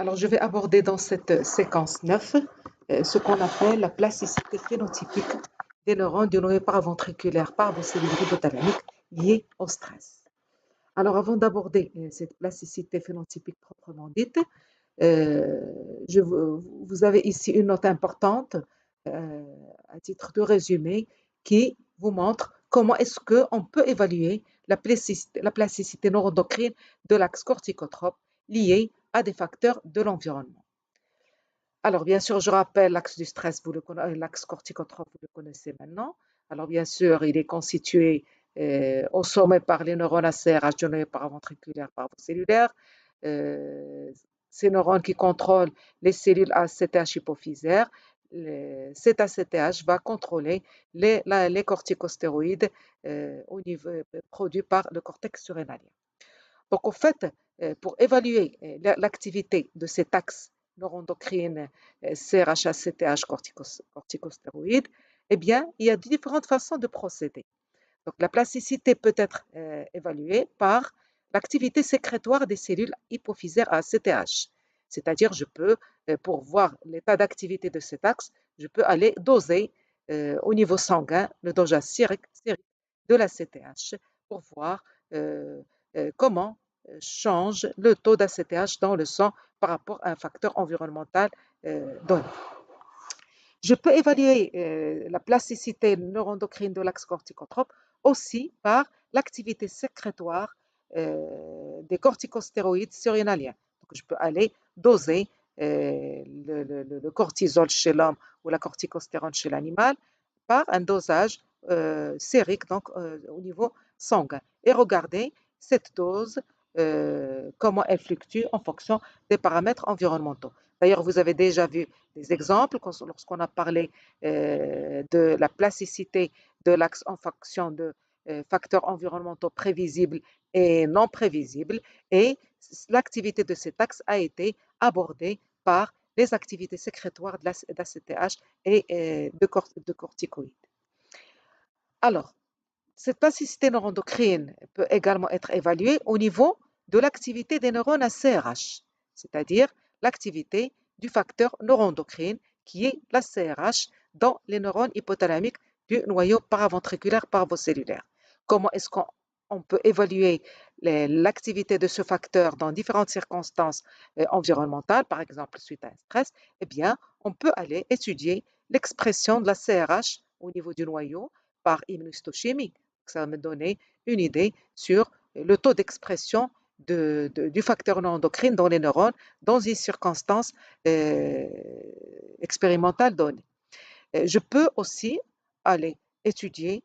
Alors, je vais aborder dans cette séquence 9 ce qu'on appelle la plasticité phénotypique des neurones du noyau paraventriculaire parabocellulaire hypothalamique liés au stress. Alors, avant d'aborder cette plasticité phénotypique proprement dite, vous avez ici une note importante à titre de résumé qui vous montre comment est-ce qu'on peut évaluer la plasticité neuroendocrine de l'axe corticotrope lié à des facteurs de l'environnement. Alors, bien sûr, je rappelle l'axe du stress, l'axe corticotrope, vous le connaissez maintenant. Alors, bien sûr, il est constitué au sommet par les neurones ACRH du noyau paraventriculaire parabocellulaire. Ces neurones qui contrôlent les cellules ACTH hypophysaires. Cet ACTH va contrôler les corticostéroïdes produits par le cortex surrénalien. Donc, en fait, pour évaluer l'activité de cet axe neuroendocrine CRH-ACTH corticostéroïdes, eh bien, il y a différentes façons de procéder. Donc, la plasticité peut être évaluée par l'activité sécrétoire des cellules hypophysaires à ACTH. C'est-à-dire, je peux, pour voir l'état d'activité de cet axe, je peux aller doser au niveau sanguin le dosage sérique de la CTH pour voir comment change le taux d'ACTH dans le sang par rapport à un facteur environnemental donné. Je peux évaluer la plasticité neuroendocrine de l'axe corticotrope aussi par l'activité sécrétoire des corticostéroïdes surrénaliens. Donc, je peux aller doser le cortisol chez l'homme ou la corticostérone chez l'animal par un dosage sérique, donc au niveau sanguin, et regarder cette dose, comment elle fluctue en fonction des paramètres environnementaux. D'ailleurs, vous avez déjà vu des exemples lorsqu'on a parlé de la plasticité de l'axe en fonction de facteurs environnementaux prévisibles et non prévisibles, et l'activité de cet axe a été abordée par les activités sécrétoires d'ACTH et de corticoïdes. Alors, cette plasticité neuroendocrine peut également être évaluée au niveau de l'activité des neurones ACRH, c'est-à-dire l'activité du facteur neuroendocrine qui est la CRH dans les neurones hypothalamiques du noyau paraventriculaire parabocellulaire. Comment est-ce qu'on peut évaluer l'activité de ce facteur dans différentes circonstances environnementales, par exemple suite à un stress? Eh bien, on peut aller étudier l'expression de la CRH au niveau du noyau par immunohistochimie. Ça va me donner une idée sur le taux d'expression du facteur neuroendocrine dans les neurones dans une circonstance expérimentale donnée. Je peux aussi aller étudier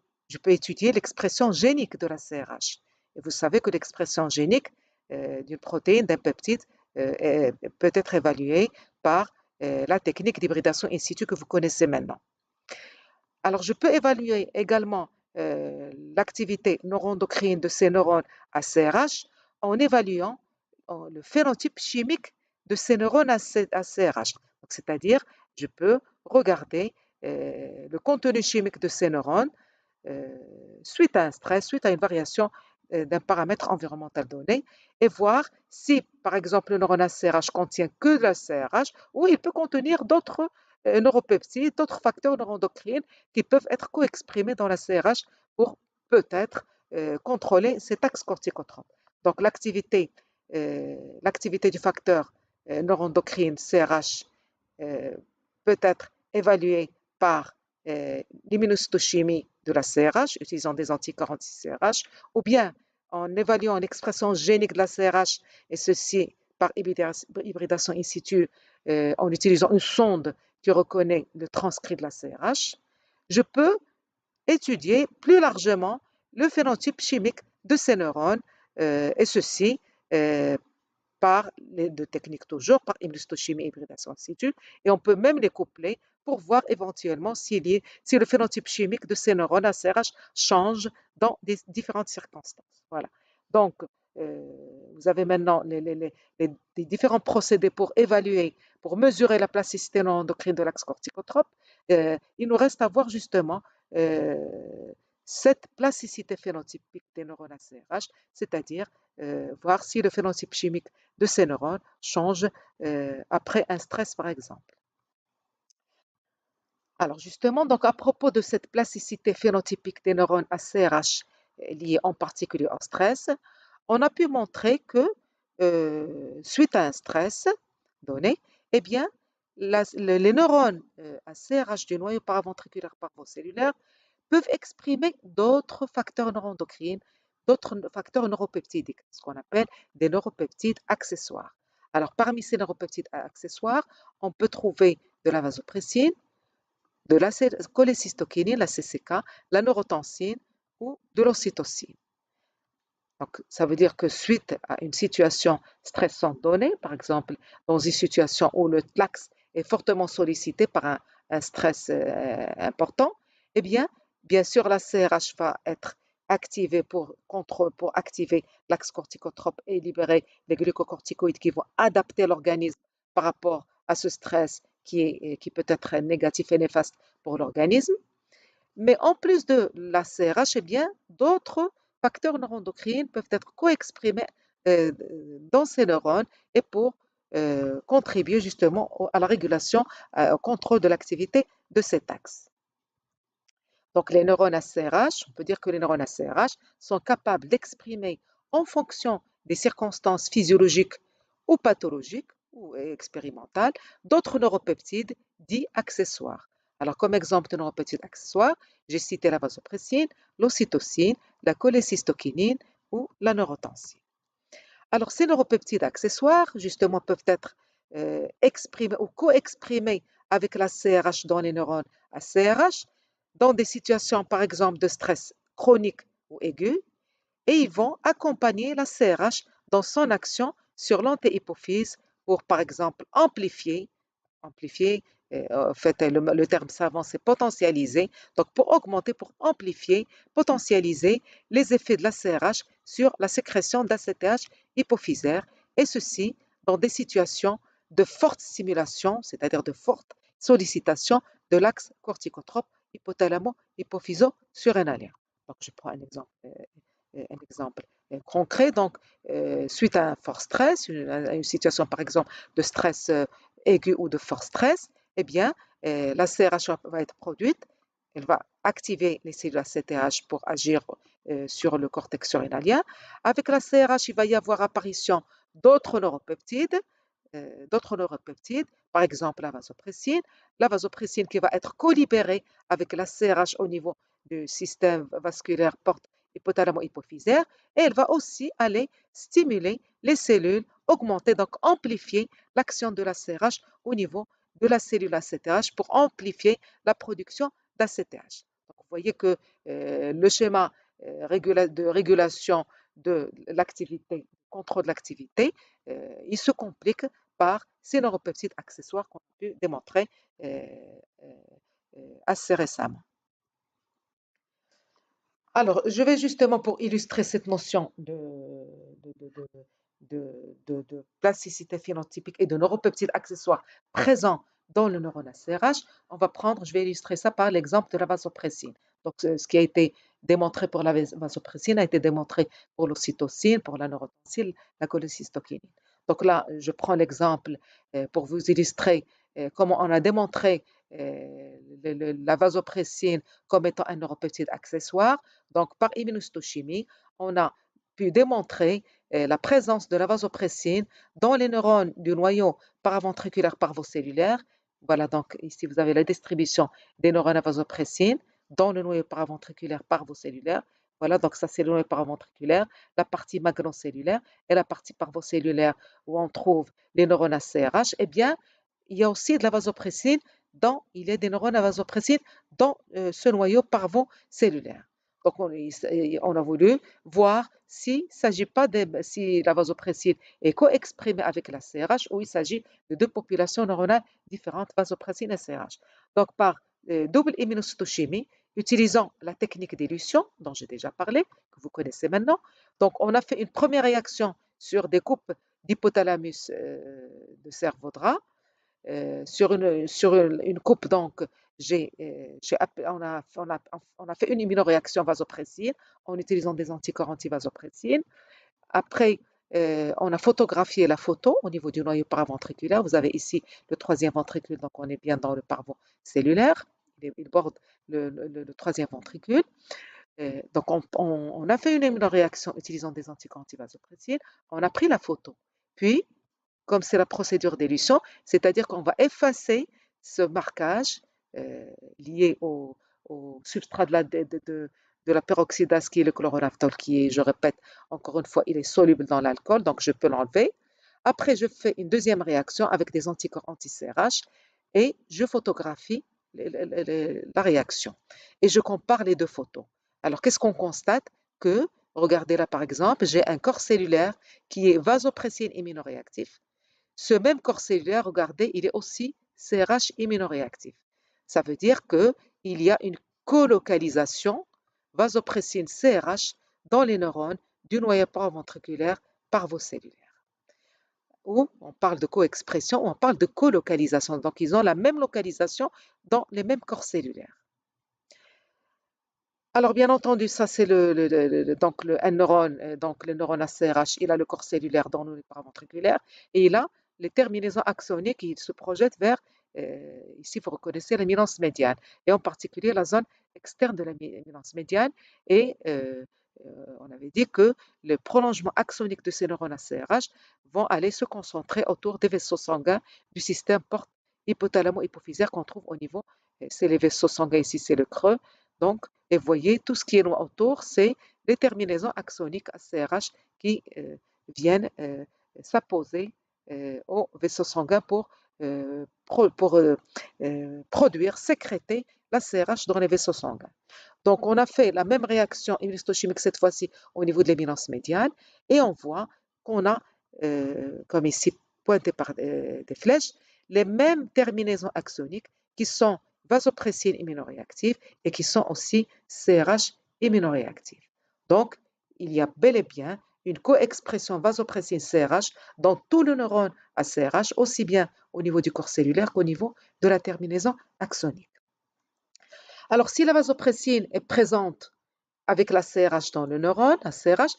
l'expression génique de la CRH. Et vous savez que l'expression génique d'une protéine, d'un peptide, peut être évaluée par la technique d'hybridation in situ que vous connaissez maintenant. Alors, je peux évaluer également l'activité neuroendocrine de ces neurones à CRH en évaluant le phénotype chimique de ces neurones à CRH. C'est-à-dire, je peux regarder le contenu chimique de ces neurones suite à un stress, suite à une variation d'un paramètre environnemental donné, et voir si, par exemple, le neurone ACRH contient que de la CRH ou il peut contenir d'autres neuropeptides, d'autres facteurs neuroendocrines qui peuvent être co-exprimés dans la CRH pour peut-être contrôler cet axe corticotrope. Donc, l'activité du facteur neuroendocrine CRH peut être évaluée par l'immunohistochimie de la CRH, utilisant des anticorps anti-CRH, ou bien en évaluant l'expression génique de la CRH, et ceci par hybridation in situ, en utilisant une sonde qui reconnaît le transcrit de la CRH. Je peux étudier plus largement le phénotype chimique de ces neurones, et ceci par les deux techniques toujours, par immunohistochimie et hybridation in situ, et on peut même les coupler pour voir éventuellement si le phénotype chimique de ces neurones ACRH change dans des différentes circonstances. Voilà. Donc, vous avez maintenant les différents procédés pour évaluer, pour mesurer la plasticité neuroendocrine de l'axe corticotrope. Il nous reste à voir justement cette plasticité phénotypique des neurones ACRH, c'est-à-dire voir si le phénotype chimique de ces neurones change après un stress, par exemple. Alors justement, donc à propos de cette plasticité phénotypique des neurones ACRH liée en particulier au stress, on a pu montrer que suite à un stress donné, eh bien, les neurones ACRH du noyau paraventriculaire parvocellulaire peuvent exprimer d'autres facteurs neuroendocrines, d'autres facteurs neuropeptidiques, ce qu'on appelle des neuropeptides accessoires. Alors, parmi ces neuropeptides accessoires, on peut trouver de la vasopressine, de la cholécystokinine, la CCK, la neurotensine ou de l'ocytocine. Donc, ça veut dire que suite à une situation stressante donnée, par exemple dans une situation où le l'axe est fortement sollicité par un stress important, eh bien sûr, la CRH va être activée pour activer l'axe corticotrope et libérer les glucocorticoïdes qui vont adapter l'organisme par rapport à ce stress qui peut être négatif et néfaste pour l'organisme. Mais en plus de la CRH, eh bien, d'autres facteurs neuroendocrines peuvent être co-exprimés dans ces neurones et pour contribuer justement à la régulation, au contrôle de l'activité de cet axe. Donc les neurones ACRH, on peut dire que les neurones ACRH sont capables d'exprimer en fonction des circonstances physiologiques ou pathologiques ou expérimentales d'autres neuropeptides dits accessoires. Alors comme exemple de neuropeptides accessoires, j'ai cité la vasopressine, l'ocytocine, la cholécystokinine ou la neurotensine. Alors ces neuropeptides accessoires justement peuvent être exprimés ou co-exprimés avec la CRH dans les neurones ACRH dans des situations, par exemple, de stress chronique ou aigu, et ils vont accompagner la CRH dans son action sur l'antéhypophyse pour, par exemple, amplifier, en fait, le terme savant, c'est potentialiser, donc pour augmenter, pour amplifier, potentialiser les effets de la CRH sur la sécrétion d'ACTH hypophysaire, et ceci dans des situations de forte stimulation, c'est-à-dire de forte sollicitation de l'axe corticotrope hypothalamo-hypophyso-surrénalien. Donc, je prends un exemple concret. Donc, suite à un fort stress, une situation par exemple de stress aigu ou de fort stress, eh bien, la CRH va être produite, elle va activer les cellules ACTH pour agir sur le cortex surrénalien. Avec la CRH, il va y avoir apparition d'autres neuropeptides, par exemple la vasopressine qui va être co-libérée avec la CRH au niveau du système vasculaire porte hypothalamo-hypophysaire, et elle va aussi aller stimuler les cellules, augmenter, donc amplifier l'action de la CRH au niveau de la cellule ACTH pour amplifier la production d'ACTH. Donc, vous voyez que le schéma de régulation de l'activité, contrôle de l'activité, il se complique par ces neuropeptides accessoires qu'on a pu démontrer assez récemment. Alors, je vais justement pour illustrer cette notion de plasticité phénotypique et de neuropeptides accessoires présents dans le neurone ACRH, je vais illustrer ça par l'exemple de la vasopressine. Donc, ce qui a été démontré pour la vasopressine a été démontré pour l'ocytocine, pour la neurotensine, la cholécystokinine. Donc là, je prends l'exemple pour vous illustrer comment on a démontré la vasopressine comme étant un neuropeptide accessoire. Donc, par immunohistochimie, on a pu démontrer la présence de la vasopressine dans les neurones du noyau paraventriculaire parvocellulaire. Voilà, donc ici vous avez la distribution des neurones à vasopressine dans le noyau paraventriculaire parvocellulaire. Voilà, donc ça c'est le noyau paraventriculaire, la partie magnocellulaire et la partie parvocellulaire où on trouve les neurones à CRH. Eh bien, il y a aussi de la vasopressine il y a des neurones à vasopressine dans ce noyau parvocellulaire. Donc, on a voulu voir s'il ne s'agit pas si la vasopressine est co-exprimée avec la CRH ou il s'agit de deux populations neuronales différentes, vasopressine et CRH. Donc, par double immunocytochimie, utilisant la technique d'élution dont j'ai déjà parlé, que vous connaissez maintenant. Donc, on a fait une première réaction sur des coupes d'hypothalamus de cerveau-drap sur une coupe, donc on a fait une immunoréaction vasopressine en utilisant des anticorps anti-vasopressine. Après, on a photographié la photo au niveau du noyau paraventriculaire. Vous avez ici le troisième ventricule, donc on est bien dans le parevent cellulaire. Il borde le troisième ventricule. Donc, on a fait une immunoréaction utilisant des anticorps anti-vasopressine. On a pris la photo. Puis, comme c'est la procédure d'élution, c'est-à-dire qu'on va effacer ce marquage lié au substrat de la peroxydase qui est le chloronaphthol, qui est, je répète encore une fois, il est soluble dans l'alcool, donc je peux l'enlever. Après, je fais une deuxième réaction avec des anticorps anti-CRH et je photographie la réaction. Et je compare les deux photos. Alors, qu'est-ce qu'on constate? Que, regardez là par exemple, j'ai un corps cellulaire qui est vasopressine immunoréactif. Ce même corps cellulaire, regardez, il est aussi CRH immunoréactif. Ça veut dire qu'il y a une colocalisation vasopressine CRH dans les neurones du noyau paraventriculaire parvocellulaire. Ou on parle de coexpression ou on parle de colocalisation. Donc, ils ont la même localisation dans les mêmes corps cellulaires. Alors, bien entendu, ça c'est un neurone, donc le neurone ACRH, il a le corps cellulaire dans le paraventriculaire et il a les terminaisons axoniques qui se projettent vers, ici vous reconnaissez l'éminence médiane, et en particulier la zone externe de l'éminence médiane. Et on avait dit que le prolongement axonique de ces neurones ACRH vont aller se concentrer autour des vaisseaux sanguins du système porte hypothalamo-hypophysaire qu'on trouve au niveau, c'est les vaisseaux sanguins ici, c'est le creux. Donc, et vous voyez, tout ce qui est loin autour, c'est les terminaisons axoniques ACRH qui viennent s'apposer au vaisseau sanguin pour produire, sécréter la CRH dans les vaisseaux sanguins. Donc, on a fait la même réaction immunohistochimique cette fois-ci au niveau de l'éminence médiane et on voit qu'on a, comme ici pointé par des flèches, les mêmes terminaisons axoniques qui sont vasopressines immunoréactives et qui sont aussi CRH immunoréactives. Donc, il y a bel et bien une coexpression vasopressine-CRH dans tout le neurone à CRH, aussi bien au niveau du corps cellulaire qu'au niveau de la terminaison axonique. Alors, si la vasopressine est présente avec la CRH dans le neurone, la CRH,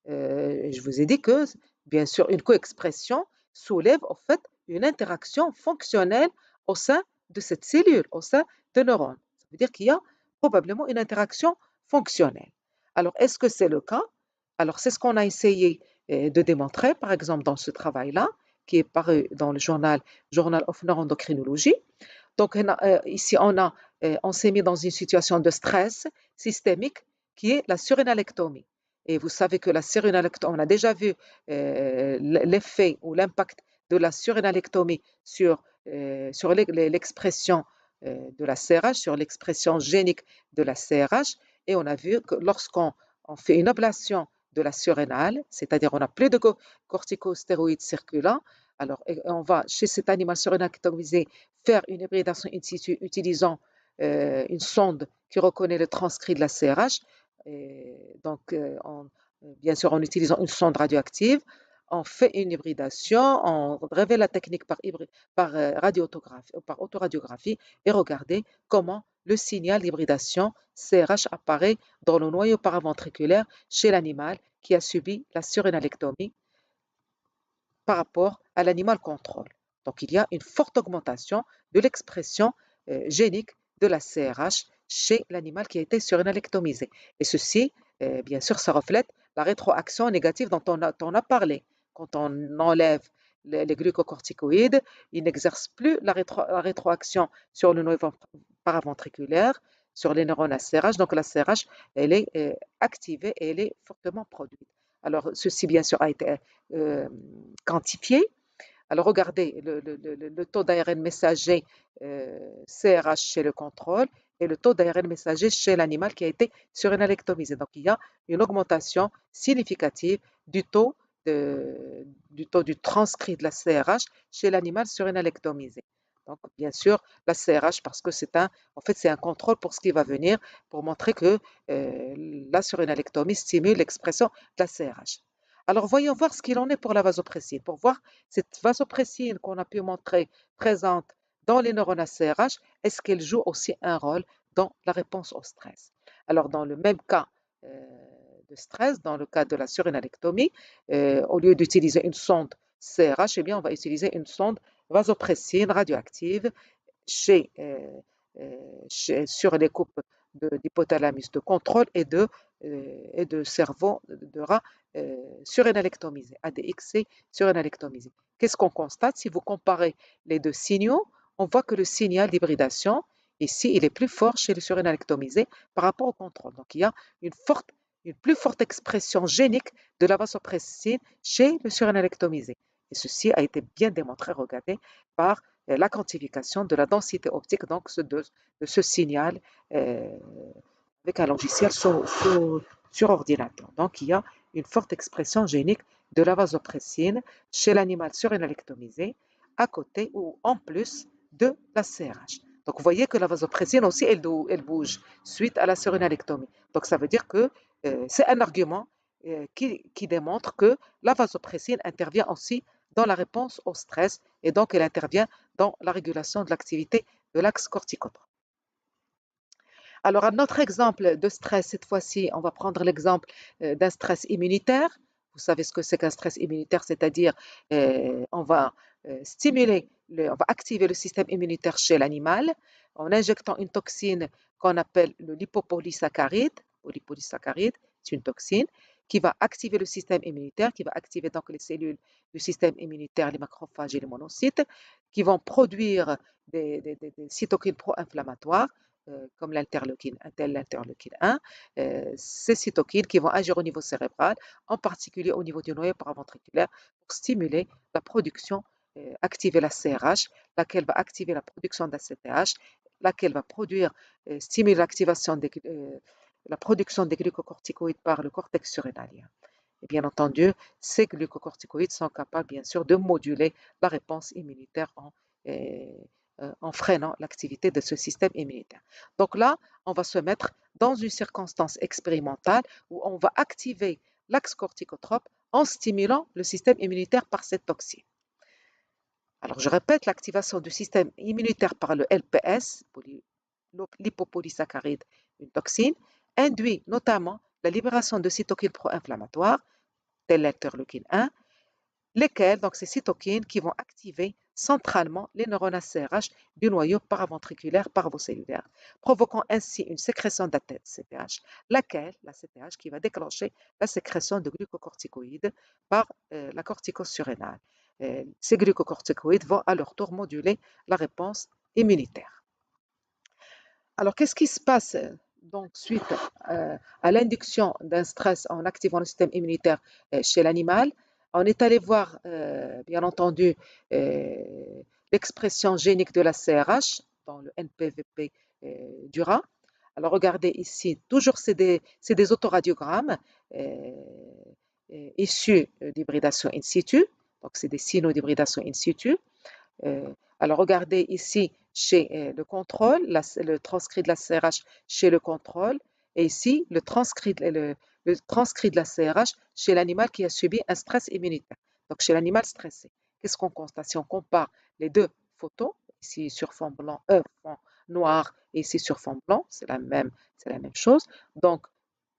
je vous ai dit que, bien sûr, une coexpression soulève en fait une interaction fonctionnelle au sein de cette cellule, au sein de neurones. Ça veut dire qu'il y a probablement une interaction fonctionnelle. Alors, est-ce que c'est le cas? Alors, c'est ce qu'on a essayé de démontrer, par exemple, dans ce travail-là, qui est paru dans le Journal of Neuroendocrinology. Donc, ici, on s'est mis dans une situation de stress systémique qui est la surénalectomie. Et vous savez que la surénalectomie, on a déjà vu l'effet ou l'impact de la surénalectomie sur l'expression de la CRH, sur l'expression génique de la CRH. Et on a vu que lorsqu'on fait une ablation de la surrénale, c'est-à-dire on n'a plus de corticostéroïdes circulants, alors on va chez cet animal surénalectomisé faire une hybridation in situ utilisant une sonde qui reconnaît le transcrit de la CRH. Et donc, bien sûr, en utilisant une sonde radioactive, on fait une hybridation, on révèle la technique par autoradiographie et regardez comment le signal d'hybridation CRH apparaît dans le noyau paraventriculaire chez l'animal qui a subi la surénalectomie par rapport à l'animal contrôle. Donc, il y a une forte augmentation de l'expression génique de la CRH chez l'animal qui a été surénalectomisé. Et ceci, bien sûr, ça reflète la rétroaction négative dont on a parlé. Quand on enlève les glucocorticoïdes, ils n'exercent plus la rétroaction sur le noyau paraventriculaire, sur les neurones à CRH. Donc, la CRH, elle est activée et elle est fortement produite. Alors, ceci, bien sûr, a été quantifié. Alors, regardez le taux d'ARN messager CRH chez le contrôle et le taux d'ARN messager chez l'animal qui a été surénalectomisé. Donc, il y a une augmentation significative du taux du transcrit de la CRH chez l'animal surénalectomisé. Donc, bien sûr, la CRH, parce que c'est un contrôle pour ce qui va venir, pour montrer que la surénalectomie stimule l'expression de la CRH. Alors, voyons voir ce qu'il en est pour la vasopressine. Pour voir cette vasopressine qu'on a pu montrer présente dans les neurones ACRH, est-ce qu'elle joue aussi un rôle dans la réponse au stress? Alors, dans le même cas de stress, dans le cas de la surénalectomie, au lieu d'utiliser une sonde CRH, eh bien, on va utiliser une sonde vasopressine radioactive chez, sur les coupes d'hypothalamus de contrôle et de cerveau de rat surénalectomisé, ADXC surénalectomisé. Qu'est-ce qu'on constate? Si vous comparez les deux signaux, on voit que le signal d'hybridation, ici, il est plus fort chez le surénalectomisé par rapport au contrôle. Donc, il y a une plus forte expression génique de la vasopressine chez le surénalectomisé. Et ceci a été bien démontré, regardez, par la quantification de la densité optique donc de ce signal avec un logiciel sur ordinateur. Donc, il y a une forte expression génique de la vasopressine chez l'animal surénalectomisé à côté ou en plus de la CRH. Donc, vous voyez que la vasopressine aussi, elle bouge suite à la surénalectomie. Donc, ça veut dire que c'est un argument qui démontre que la vasopressine intervient aussi dans la réponse au stress et donc elle intervient dans la régulation de l'activité de l'axe corticotrope. Alors, un autre exemple de stress, cette fois-ci, on va prendre l'exemple d'un stress immunitaire. Vous savez ce que c'est qu'un stress immunitaire, c'est-à-dire on va on va activer le système immunitaire chez l'animal en injectant une toxine qu'on appelle le lipopolysaccharide. C'est une toxine qui va activer le système immunitaire, qui va activer donc les cellules du système immunitaire, les macrophages et les monocytes, qui vont produire des cytokines pro-inflammatoires comme l'interleukine 1, ces cytokines qui vont agir au niveau cérébral, en particulier au niveau du noyau paraventriculaire, pour stimuler la production, activer la CRH, laquelle va activer la production d'ACTH, laquelle va stimuler l'activation la production des glucocorticoïdes par le cortex surrénalien. Et bien entendu, ces glucocorticoïdes sont capables, bien sûr, de moduler la réponse immunitaire en freinant l'activité de ce système immunitaire. Donc là, on va se mettre dans une circonstance expérimentale où on va activer l'axe corticotrope en stimulant le système immunitaire par cette toxine. Alors, je répète, l'activation du système immunitaire par le LPS, lipopolysaccharide, une toxine, induit notamment la libération de cytokines pro-inflammatoires, telles l'interleukine 1, lesquelles, donc ces cytokines, qui vont activer centralement les neurones ACRH du noyau paraventriculaire parvocellulaire, provoquant ainsi une sécrétion d'ACTH, laquelle, la CTH, qui va déclencher la sécrétion de glucocorticoïdes par la corticose surrénale. Ces glucocorticoïdes vont à leur tour moduler la réponse immunitaire. Alors, qu'est-ce qui se passe donc suite à l'induction d'un stress en activant le système immunitaire chez l'animal? On est allé voir, bien entendu, l'expression génique de la CRH dans le NPVP du rat. Alors, regardez ici, toujours c'est des autoradiogrammes issus d'hybridation in situ. Donc, c'est des signaux d'hybridation in situ. Alors, regardez ici chez le contrôle, le transcrit de la CRH chez le contrôle, et ici le transcrit de la CRH chez l'animal qui a subi un stress immunitaire. Donc, chez l'animal stressé. Qu'est-ce qu'on constate? Si on compare les deux photos, ici sur fond blanc, fond noir, et ici sur fond blanc, c'est la même chose. Donc,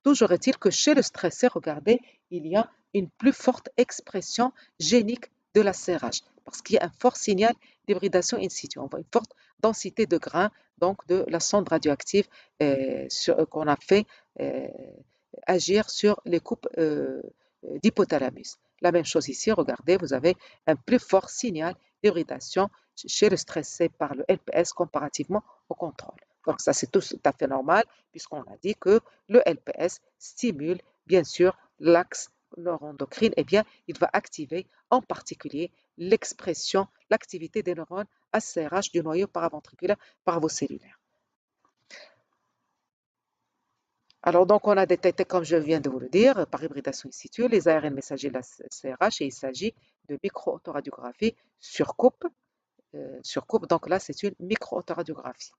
toujours est-il que chez le stressé, regardez, il y a une plus forte expression génique de la CRH parce qu'il y a un fort signal d'hybridation in situ. On voit une forte densité de grains donc de la sonde radioactive qu'on a fait agir sur les coupes d'hypothalamus. La même chose ici, regardez, vous avez un plus fort signal d'hybridation chez le stressé par le LPS comparativement au contrôle. Donc ça, c'est tout à fait normal puisqu'on a dit que le LPS stimule bien sûr l'axe neuroendocrine, eh bien, il va activer en particulier l'expression, l'activité des neurones ACRH du noyau paraventriculaire parvocellulaire. Alors, donc, on a détecté, comme je viens de vous le dire, par hybridation in situ, les ARN messagers de la CRH et il s'agit de micro-autoradiographie sur coupe. Donc là, c'est une micro-autoradiographie.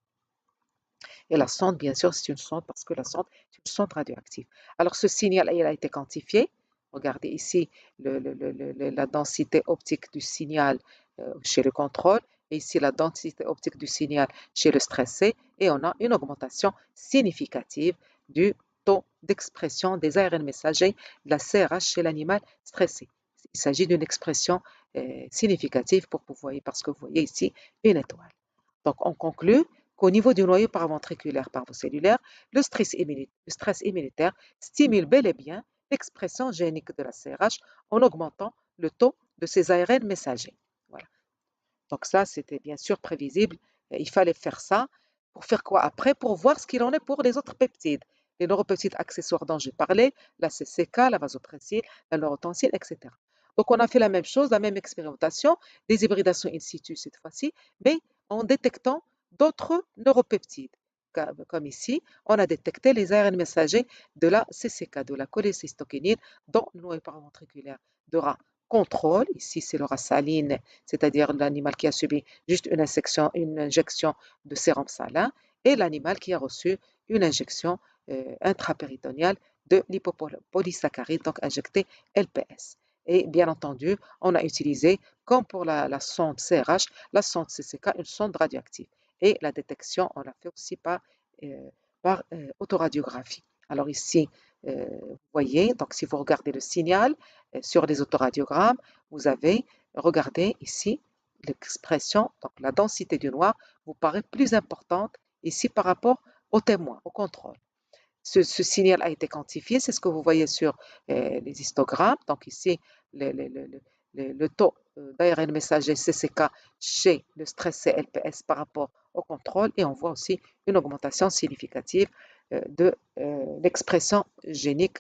Et la sonde, bien sûr, c'est une sonde parce que la sonde est une sonde radioactive. Alors, ce signal, il a été quantifié. Regardez ici la densité optique du signal chez le contrôle, et ici la densité optique du signal chez le stressé, et on a une augmentation significative du taux d'expression des ARN messagers de la CRH chez l'animal stressé. Il s'agit d'une expression significative pour vous voyez, parce que vous voyez ici une étoile. Donc on conclut qu'au niveau du noyau paraventriculaire parvocellulaire, le stress immunitaire stimule bel et bien l'expression génique de la CRH en augmentant le taux de ces ARN messagers. Voilà. Donc ça, c'était bien sûr prévisible. Il fallait faire ça. Pour faire quoi après? Pour voir ce qu'il en est pour les autres peptides. Les neuropeptides accessoires dont j'ai parlé, la CCK, la vasopressine, la neurotensine, etc. Donc on a fait la même chose, la même expérimentation, des hybridations in situ cette fois-ci, mais en détectant d'autres neuropeptides. Comme ici, on a détecté les ARN messagers de la CCK, de la cholécystokinine, dans le noyau paraventriculaire de rat contrôle. Ici, c'est le rat saline, c'est-à-dire l'animal qui a subi juste une injection de sérum salin, et l'animal qui a reçu une injection intrapéritonéale de lipopolysaccharide, donc injecté LPS. Et bien entendu, on a utilisé, comme pour la sonde CRH, la sonde CCK, une sonde radioactive. Et la détection, on l'a fait aussi par autoradiographie. Alors ici, vous voyez, donc si vous regardez le signal sur les autoradiogrammes, vous avez, regardez ici, l'expression, donc la densité du noir vous paraît plus importante ici par rapport au témoin, au contrôle. Ce signal a été quantifié, c'est ce que vous voyez sur les histogrammes. Donc ici, le taux d'ARN messager CCK chez le stressé LPS par rapport au contrôle, et on voit aussi une augmentation significative de l'expression génique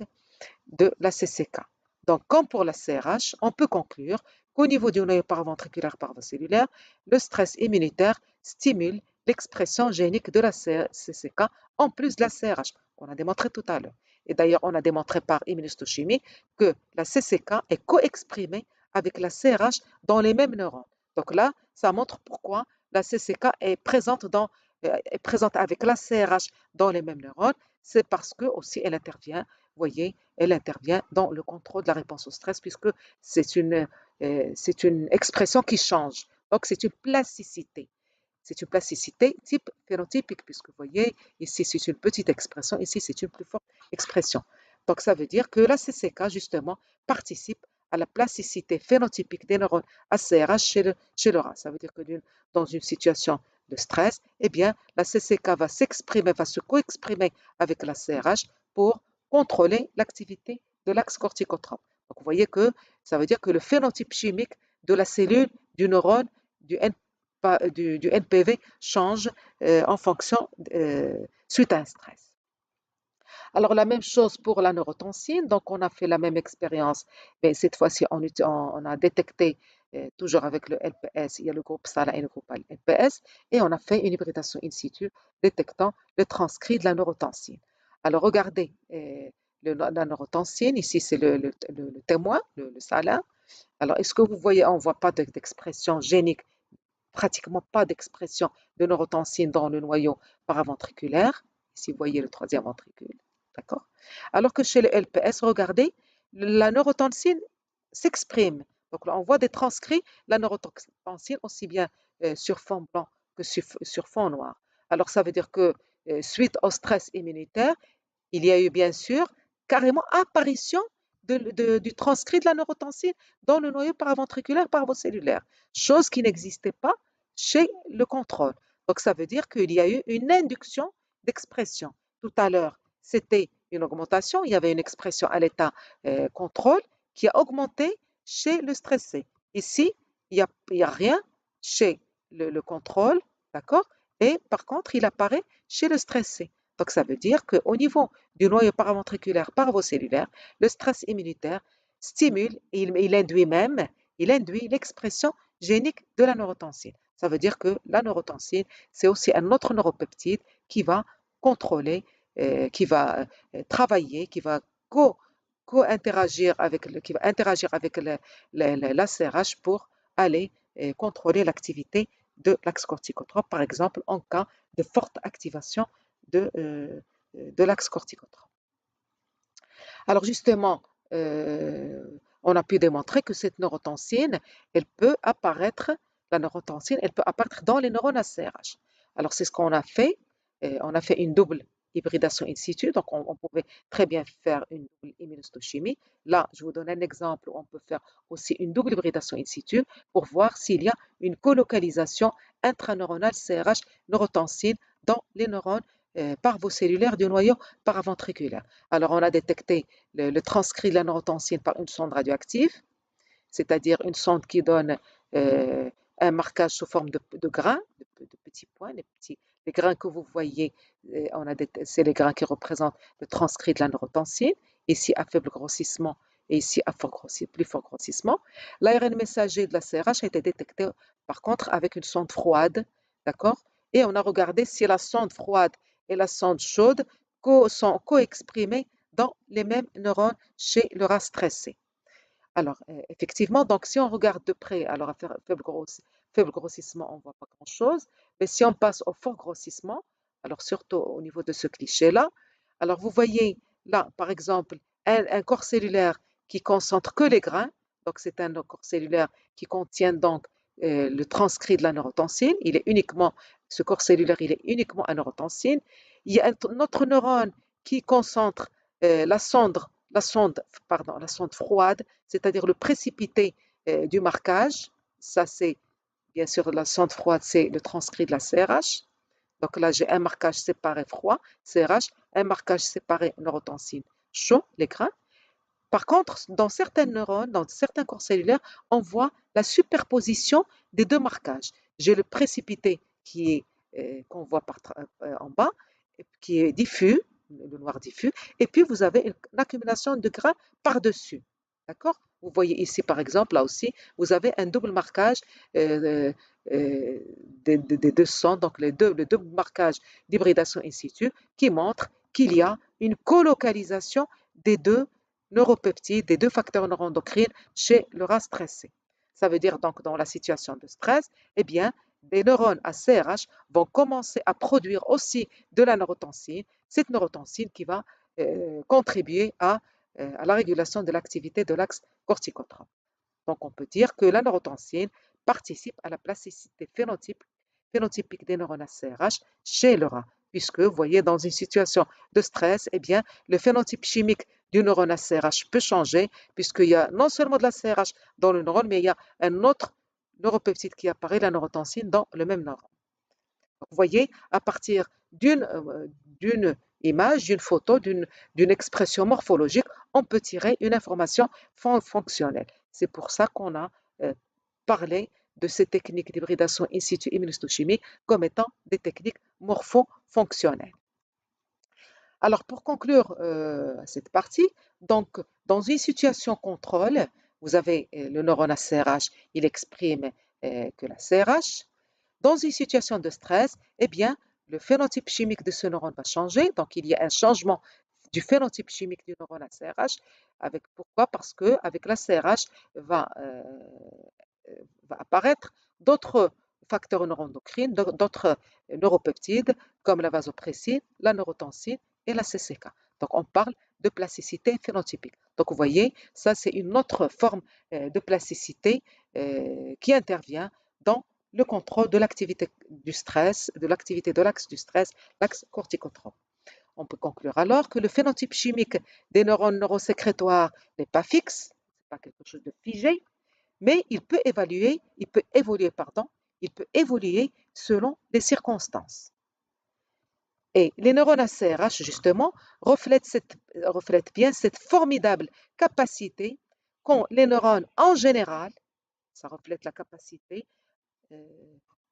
de la CCK. Donc, comme pour la CRH, on peut conclure qu'au niveau du noyau paraventriculaire parvocellulaire, le stress immunitaire stimule l'expression génique de la CCK en plus de la CRH, qu'on a démontré tout à l'heure. Et d'ailleurs, on a démontré par immunohistochimie que la CCK est co-exprimée avec la CRH dans les mêmes neurones. Donc là, ça montre pourquoi la CCK est présente avec la CRH dans les mêmes neurones. C'est parce que aussi elle intervient, vous voyez, elle intervient dans le contrôle de la réponse au stress, puisque c'est une expression qui change. Donc, c'est une plasticité. C'est une plasticité type phénotypique, puisque vous voyez, ici, c'est une petite expression, ici, c'est une plus forte expression. Donc, ça veut dire que la CCK, justement, participe à la plasticité phénotypique des neurones ACRH chez le rat. Ça veut dire que dans une situation de stress, eh bien, la CCK va se co-exprimer avec la CRH pour contrôler l'activité de l'axe corticotrope. Donc, vous voyez que ça veut dire que le phénotype chimique de la cellule, du neurone, du NPV change en fonction suite à un stress. Alors, la même chose pour la neurotensine. Donc, on a fait la même expérience, mais cette fois-ci, on a détecté, toujours avec le LPS, il y a le groupe SALA et le groupe LPS, et on a fait une hybridation in situ détectant le transcrit de la neurotensine. Alors, regardez la neurotensine. Ici, c'est le témoin, le salin. Alors, est-ce que vous voyez, on ne voit pas d'expression génique, pratiquement pas d'expression de neurotensine dans le noyau paraventriculaire. Ici, vous voyez le troisième ventricule. D'accord? Alors que chez le LPS, regardez, la neurotensine s'exprime. Donc là, on voit des transcrits, la neurotensine, aussi bien sur fond blanc que sur fond noir. Alors, ça veut dire que suite au stress immunitaire, il y a eu bien sûr carrément apparition du transcrit de la neurotensine dans le noyau paraventriculaire parvocellulaire, chose qui n'existait pas chez le contrôle. Donc ça veut dire qu'il y a eu une induction d'expression. Tout à l'heure, c'était une augmentation, il y avait une expression à l'état contrôle qui a augmenté chez le stressé. Ici, il n'y a rien chez le contrôle, d'accord? Et par contre, il apparaît chez le stressé. Donc ça veut dire qu'au niveau du noyau paraventriculaire parvocellulaire, le stress immunitaire stimule, il induit l'expression génique de la neurotensine. Ça veut dire que la neurotensine, c'est aussi un autre neuropeptide qui va contrôler, qui va travailler, qui va interagir avec la CRH pour aller contrôler l'activité de l'axe corticotrope, par exemple en cas de forte activation de l'axe corticotrope. Alors justement, on a pu démontrer que cette neurotensine, elle peut apparaître, la neurotensine, elle peut apparaître dans les neurones ACRH. Alors, c'est ce qu'on a fait. On a fait une double hybridation in situ, donc on pouvait très bien faire une double immunohistochimie. Là, je vous donne un exemple où on peut faire aussi une double hybridation in situ pour voir s'il y a une colocalisation intraneuronale CRH neurotensine dans les neurones parvocellulaires du noyau paraventriculaire. Alors, on a détecté le transcrit de la neurotensine par une sonde radioactive, c'est-à-dire une sonde qui donne un marquage sous forme de grains, de petits points, les grains que vous voyez, c'est les grains qui représentent le transcrit de la neurotensine, ici à faible grossissement et ici à plus fort grossissement. L'ARN messager de la CRH a été détecté par contre avec une sonde froide, d'accord? Et on a regardé si la sonde froide et la sonde chaude sont co-exprimées dans les mêmes neurones chez le rat stressé. Alors, effectivement, donc si on regarde de près, alors à faible grossissement, on ne voit pas grand-chose. Mais si on passe au fort grossissement, alors surtout au niveau de ce cliché-là, alors vous voyez là, par exemple, un corps cellulaire qui concentre que les grains. Donc, c'est un corps cellulaire qui contient donc le transcrit de la neurotensine. Ce corps cellulaire, il est uniquement à neurotensine. Il y a un autre neurone qui concentre la sonde froide, c'est-à-dire le précipité du marquage. Ça, c'est bien sûr la sonde froide, c'est le transcrit de la CRH. Donc là, j'ai un marquage séparé froid, CRH, un marquage séparé neurotensine chaud, les grains. Par contre, dans certains neurones, dans certains corps cellulaires, on voit la superposition des deux marquages. J'ai le précipité qu'on voit en bas, qui est diffus, le noir diffus, et puis vous avez une accumulation de grains par-dessus. D'accord? Vous voyez ici, par exemple, là aussi, vous avez un double marquage des deux sondes, donc le double marquage d'hybridation in situ, qui montre qu'il y a une colocalisation des deux neuropeptides, des deux facteurs neuroendocrines chez le rat stressé. Ça veut dire donc dans la situation de stress, eh bien, des neurones à CRH vont commencer à produire aussi de la neurotensine, cette neurotensine qui va contribuer à la régulation de l'activité de l'axe corticotrope. Donc, on peut dire que la neurotensine participe à la plasticité phénotypique des neurones à CRH chez le rat, puisque, vous voyez, dans une situation de stress, eh bien, le phénotype chimique du neurone à CRH peut changer, puisqu'il y a non seulement de la CRH dans le neurone, mais il y a un autre neuropeptide qui apparaît, la neurotensine, dans le même neurone. Donc, vous voyez, à partir d'une image, d'une photo, d'une expression morphologique, on peut tirer une information fonctionnelle. C'est pour ça qu'on a parlé de ces techniques d'hybridation in situ immunohistochimique comme étant des techniques morpho-fonctionnelles. Alors, pour conclure cette partie, donc, dans une situation contrôle, vous avez le neurone à CRH, il exprime que la CRH. Dans une situation de stress, eh bien, le phénotype chimique de ce neurone va changer. Donc, il y a un changement du phénotype chimique du neurone à CRH. Pourquoi? Parce qu'avec la CRH va apparaître d'autres facteurs neuroendocrines, d'autres neuropeptides comme la vasopressine, la neurotensine et la CCK. Donc, on parle de plasticité phénotypique. Donc, vous voyez, ça, c'est une autre forme de plasticité qui intervient dans le contrôle de l'activité du stress, de l'activité de l'axe du stress, l'axe corticotrope. On peut conclure alors que le phénotype chimique des neurones neurosécrétoires n'est pas fixe, ce n'est pas quelque chose de figé, mais il peut évoluer selon les circonstances. Et les neurones à CRH, justement, reflètent bien cette formidable capacité qu'ont les neurones en général, ça reflète la capacité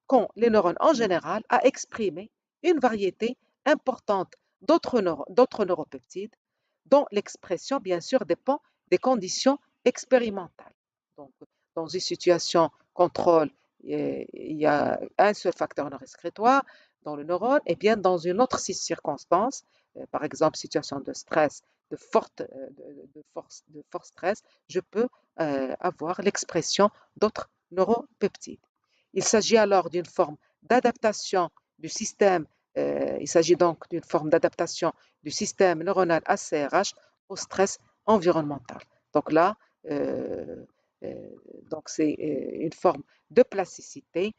qu'ont les neurones en général à exprimer une variété importante d'autres neuropeptides, dont l'expression, bien sûr, dépend des conditions expérimentales. Donc, dans une situation contrôle, il y a un seul facteur neuroexcrétoire dans le neurone, et bien dans une autre circonstance, par exemple situation de stress, de fort stress, je peux avoir l'expression d'autres neuropeptides. Il s'agit alors d'une forme d'adaptation du système, il s'agit donc d'une forme d'adaptation du système neuronal ACRH au stress environnemental. Donc là, euh, donc c'est une forme de plasticité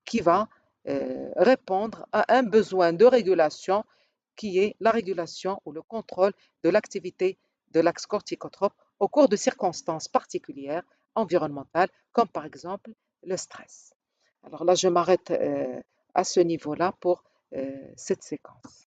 qui va répondre à un besoin de régulation qui est la régulation ou le contrôle de l'activité de l'axe corticotrope au cours de circonstances particulières environnementales, comme par exemple le stress. Alors là, je m'arrête à ce niveau-là pour cette séquence.